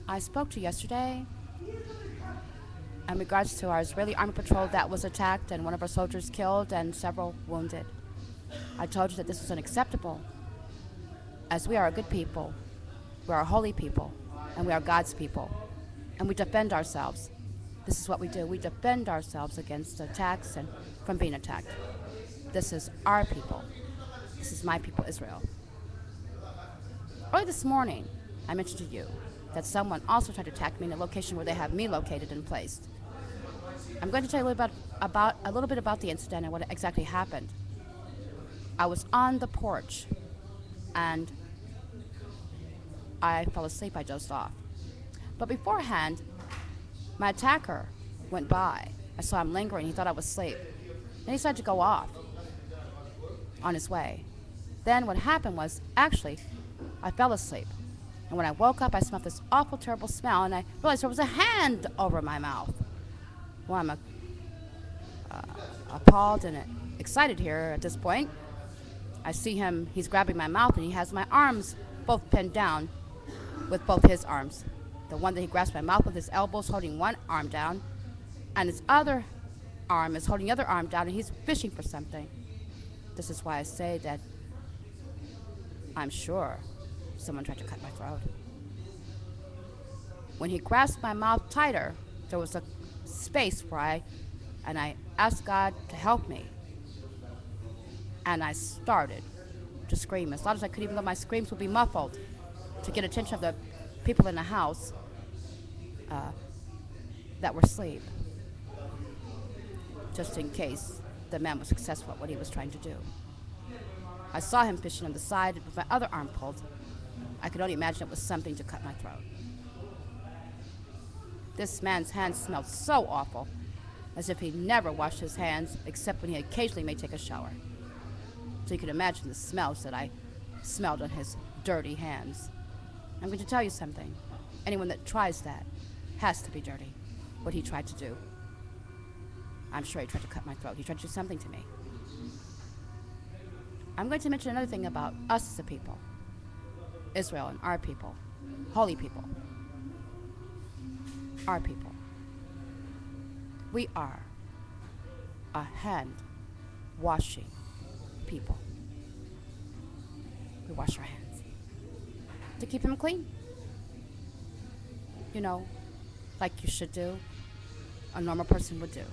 I spoke to yesterday in regards to our Israeli Army Patrol that was attacked and one of our soldiers killed and several wounded. I told you that this was unacceptable, as we are a good people, we are a holy people, and we are God's people, and we defend ourselves. This is what we do. We defend ourselves against attacks and from being attacked. This is our people. This is my people, Israel. Early this morning, I mentioned to you that someone also tried to attack me in a location where they have me located and placed. I'm going to tell you a little bit about the incident and what exactly happened. I was on the porch and I fell asleep. I dozed off. But beforehand, my attacker went by. I saw him lingering. He thought I was asleep. Then he decided to go off on his way. Then what happened was, actually, I fell asleep. And when I woke up, I smelled this awful, terrible smell, and I realized there was a hand over my mouth. Well, I'm appalled and excited here at this point. I see him, he's grabbing my mouth, and he has my arms both pinned down with both his arms. The one that he grasps my mouth with his elbows, holding one arm down, and his other arm is holding the other arm down, and he's fishing for something. This is why I say that I'm sure someone tried to cut my throat. When he grasped my mouth tighter, there was a space where I asked God to help me. And I started to scream as loud as I could, even though my screams would be muffled, to get attention of the people in the house that were asleep, just in case the man was successful at what he was trying to do. I saw him fishing on the side with my other arm pulled. I could only imagine it was something to cut my throat. This man's hands smelled so awful, as if he never washed his hands except when he occasionally may take a shower. So you can imagine the smells that I smelled on his dirty hands. I'm going to tell you something. Anyone that tries that has to be dirty, what he tried to do. I'm sure he tried to cut my throat. He tried to do something to me. I'm going to mention another thing about us as a people. Israel and our people. Holy people. Our people. We are a hand-washing people. We wash our hands to keep them clean. You know, like you should do, a normal person would do.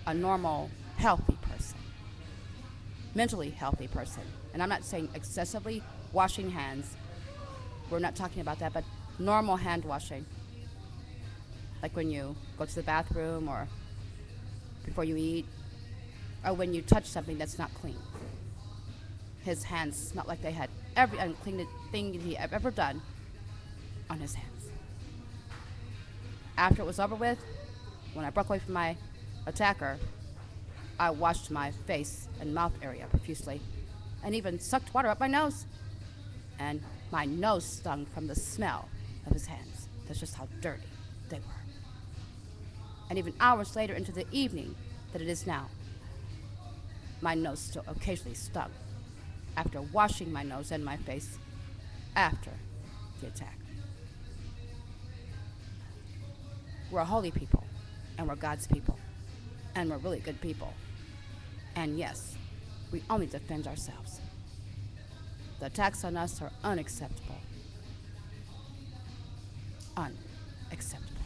A normal, healthy person. Mentally healthy person. And I'm not saying excessively washing hands. We're not talking about that, but normal hand washing. Like when you go to the bathroom or before you eat, or when you touch something that's not clean. His hands smelled like they had every unclean thing he had ever done on his hands. After it was over with, when I broke away from my attacker, I washed my face and mouth area profusely and even sucked water up my nose. And my nose stung from the smell of his hands. That's just how dirty they were. And even hours later into the evening that it is now, my nose still occasionally stung after washing my nose and my face after the attack. We're a holy people, and we're God's people, and we're really good people. And yes, we only defend ourselves. The attacks on us are unacceptable. Unacceptable.